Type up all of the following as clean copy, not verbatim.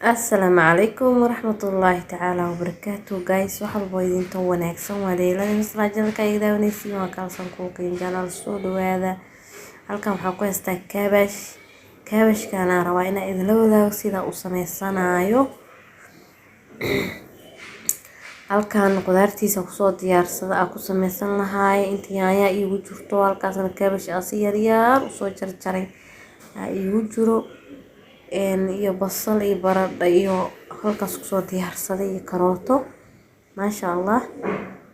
السلام عليكم ورحمة الله تعالى وبركاته جايز waxaa walbo idinka wanaagsan waa leelada masraajilka ay daawanaysiin waa kalsan cooking channel soo dhawaada halkan waxaan ku haystaa kaabashkana rabaa inaan idin wadaago sida uu sameysanayo halkan qudaartiisa ku soo diyaarsada ku sameysan lahaay inta yaanya igu jirto halkaasna kaabash asi yar yar u soo jarjaray igu jiro iyo basal iyo baradho iyo halkaas ku soo diyaarsaday iyo karooto maasha Allah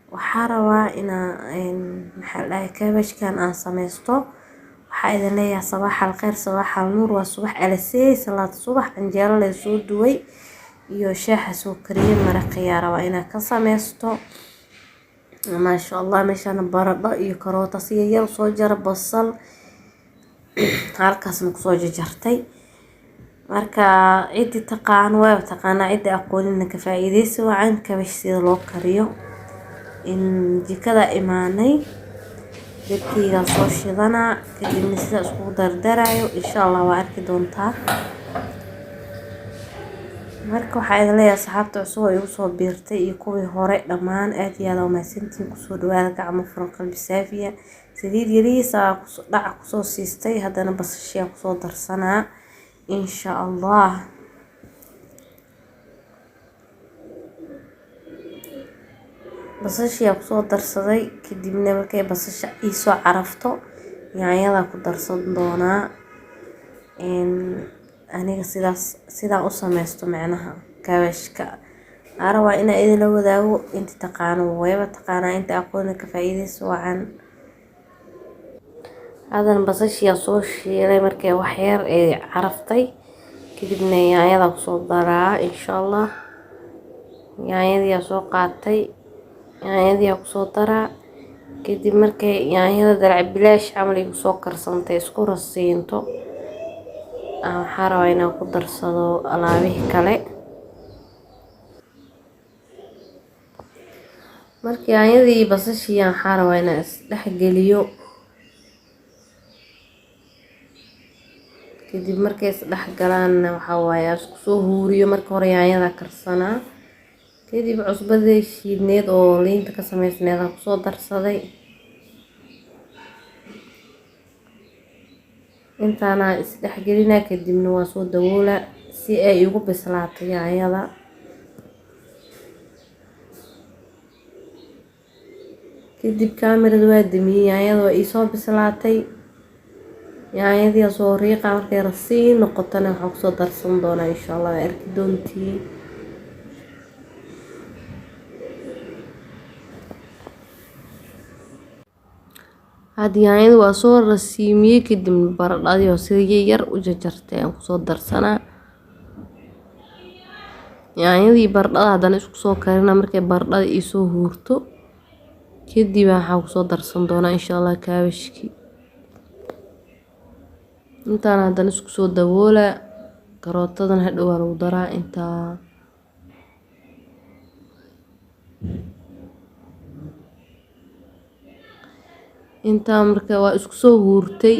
waxaan rabaa inaan maxaa kaabashkan aan sameysto waxaa idin leeyahay sabax al khair sabax al nuur waa subax alasay salaad subax anjeelo la soo duway iyo shaaha soo kariyay maraq rabaa inaan ka sameysto maasha Allah meeshaan baradho iyo karooto si yar soo jar basal halkaas ku soo jarjartay marka cidi taqaan cidi aqoonina ka faa'iideyso waan kaabash sida loo kariyo in jikada imaanay dadkiga soo shidana kadibna sida isku dardarayo insha Allah waa arki doontaa marka waxaa idin leeyahay saxaabta cusub oo igu soo biirtay iyo kuwii hore dhammaan aad iyo aad u mahadsantiin ku soo dhawaada gacmo furan qalbi saafiya saliid yariisa ku soo siistay haddana basashiya ku soo darsanaa إن شاء الله basasha ku soo darsaday kadibna markay basasha ii soo carafto yaanyada ku darsan doonaa aniga sidaa u sameysto macnaha kaabashka araba in idin la wadaago inta taqaano wayba taqaana inta aqoon ka faa'iideyso wacan هذا basashiya soo shiilay markay wax yar ee caraftay kadibna yaanyada ku soo daraa insha Allah yaanyada soo qaatay yaanyada ku soo daraa kadib markay yaanyada dalac bilaash amal igu soo karsantay isku rasiinto waxaan rabaa inaan ku darsado alaabihi kale markii yaanyadii basashiya waxaan rabaa inaan isdhex geliyo kadib markay isdhex galaan waxa waaye isku soo huuriyo marka hore yaanyada karsana kadib cusbadii shiidneed oo liinta ka sameysneed ku soo darsaday intaana isdhex gelina kadibna waa soo daboola si ay ugu bislaato yaanyada kadib kaamirada waa damiyay yaanyada waa ii soo bislaatay yaanyadii soo riiqa markay rasiin noqotana waxa ku soo darsan doonaa insha Allah arki doontiin yaanyada waa soo rasiimiyay kadib baradhadii oo sida yar u jarjartay aan ku soo darsanaa yaanyadii baradhada hadana isku soo karina markay baradhada ii soo huurto kadib waxa ku soo darsan doonaa insha Allah kaabashki intaan haddana isku soo daboola karootadan hadhow waa lagu daraa intaa marka waa isku soo huurtay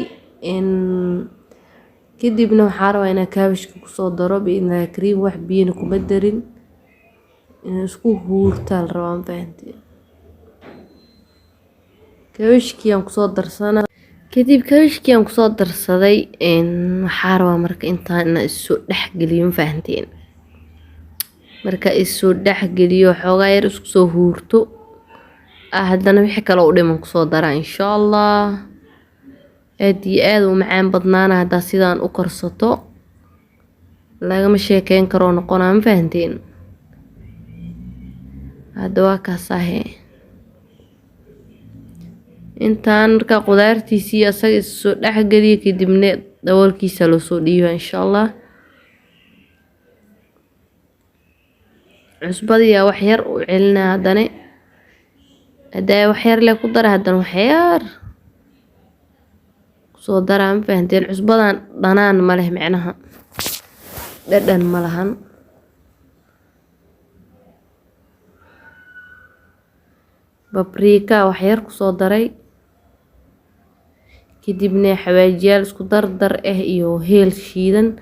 kadibna waxaan rabaa inaan kaabashka ku soo daro biina kariim wax biyana kuma darin in isku huurtaan rabaan fahanteen kaabashkii aan ku soo darsanaa kadib kaabashkii aan ku soo darsaday waxaan rabaa marka intaan isoo dhex geliyo fahanteen marka isoo dhex geliyo xoogaa yar isku soo huurto haddana wixii kale u dhiman ku soo daraa insha Allah aad iyo aad u macaan badnaana hadda sidaan u karsato lagama sheekeyn karo noqonaa ma fahanteen hadda waa kaasahe intaan marka qudaartiisii asaga soo dhex galiyo kadibna daboolkiisa loo soo dhiibo insha Allah cusbadiya wax yar u celina hadana haday wax yar la ku dara hadana wax yar soo daraan fahanteen cusbadan dhanaan ma leh macnaha dhadhan ma lahan paprika wax yar ku soo daray kadibna xawaajiyaal isku dardar iyo heel shiidan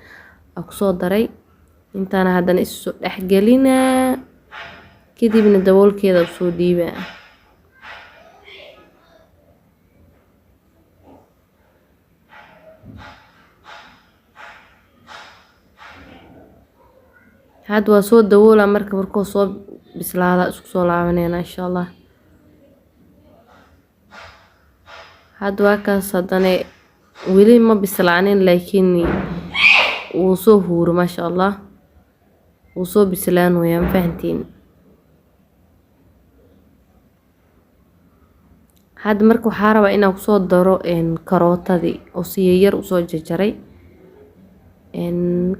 ku soo daray intaan haddana isu dhex gelinaa kadibna daboolkeeda usoo dhiibaa. hadda waa soo daboolaa markuu soo bislaada isku soo laabanayna insha Allah. hadda waa kaas haddana weli ma bislaanin laakiin wuu soo huuro maasha Allah, wuu soo bislaan wayaan fahantiin. hadda marka waxaa rabaa inaan kusoo daro karootadii oo si yar usoo jarjaray.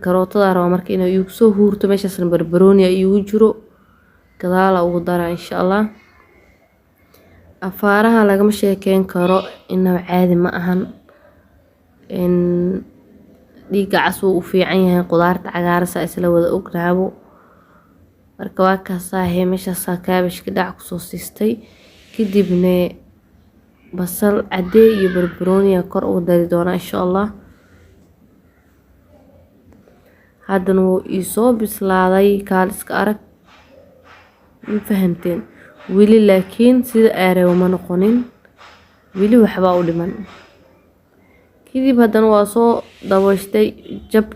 karootada raba marka inay igu soo huurto, meeshaasna barbarooni igu jiro gadaal ugu dara insha Allah. afaaraha lagama sheekeyn karo, inaba caadi ma ahan. dhiiga cas wuu u fiican yahay, qudaarta cagaaran saa isla wada ognaabo. marka waa kaasaahe meeshaasaa kaabashka dhac kusoo siistay, kadibna basal cadee iyo barbarooni kor ugu dari doonaa insha Allah. haddana wuu isoo bislaaday, kaaliska arag ma fahanteen weli, laakiin sida aareew ma noqonin, weli waxbaa u dhiman. kadib haddana waa soo dabooshtay,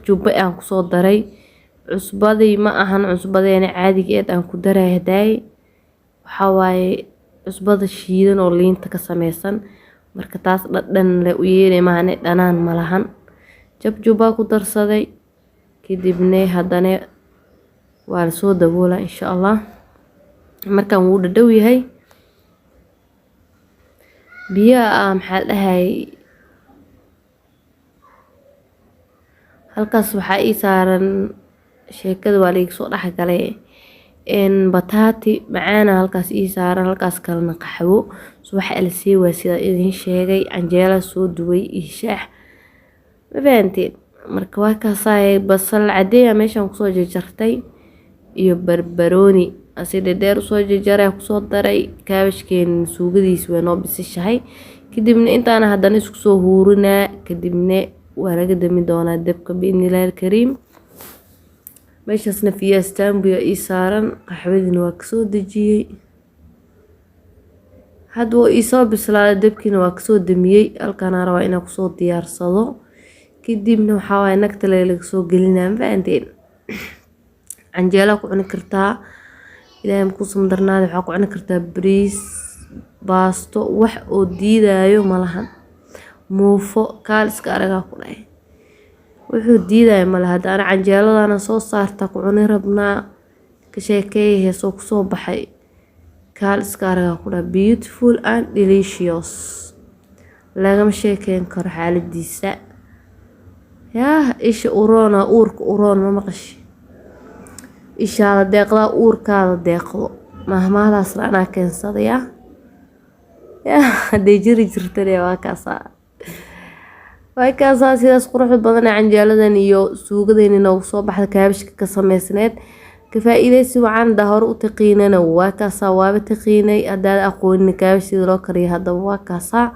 jubba aan kusoo daray. cusbadii ma ahan cusbadeena caadigeed aan ku daray hadaay, waxaa waaye cusbada shiidan oo liinta ka sameysan, marka taas dhadhan le u yeelay maahane dhanaan ma lahan. jubbaa ku darsaday, kadibna haddana waa la soo daboolaa insha Allah. markaan wuu dhadhow yahay, biyaha maxaa dhahay halkaas waxaa ii saaran sheekada waa liiga soo dhex galay. bataati macaana halkaas ii saaran, halkaas kalena qaxwo. waxa la sii waa sida idin sheegay, canjeela soo duway iyo shaah, ma fahanteen. marka waa kaasay basal cadee meeshaan kusoo jarjartay iyo barbarooni asi dheer usoo jarjaray kusoo daray. kaabashkeen suugadiisa way noo bisishahay, kadibna intaan haddana isku soo huurinaa, kadibna waa laga dami doonaa dabka biidhnillaahi kariim. meeshaasna fiyaas taambuya ii saaran, qaxwadina waa kasoo dejiyey. hadda wuu isoo bislaaday, dabkiina waa kasoo damiyey. halkaana rabaa inaan kusoo diyaarsado, kadibna waxaa waaye nagta laga soo gelinaa, ma fahanteen. canjeela ku cuni kartaa, ilaahay ma ku samdarnaada, waxaa ku cuni kartaa bariis, baasto, wax oo diidaayo malahan. muufo kaaliska aragaa ku dhahay, wuxuu diidaayo malaha. hadda ana canjeeladana soo saarta ku cuni rabnaa, ka sheekeeyay heesoo kusoo baxay. kaaliska aragaa ku dhahay, beautiful and delicious, lagama sheekeyn karo xaaladiisa. yaa isha uroona, uurka uroon ma maqashi, ishaada deeqdaa uurkaada deeqdo. mahmaadaasna anaa keensaday. yaa hadday jiri jirtane waa kaasaa sidaas quruxda badan ee canjeeladan iyo suugadeena noogu soo baxda kaabashka ka sameysneed. ka faa'iideysi wacan daa hore u taqiinana waa kaasaa, waaba taqiinay. haddaad aqoonin kaabash sida loo kariyo, haddaba waa kaasaa.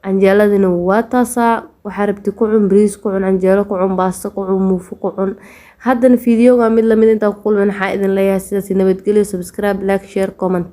canjeeladina waa taasaa, waxaa rabti ku cun, bariis ku cun, canjeelo ku cun, baasto ku cun, muufo ku cun. haddana fiidiyooga mid lamid intaa ku kulmin, waxaa idin leeyahay sidaas nabadgelyo. subscribe, like, share, comment.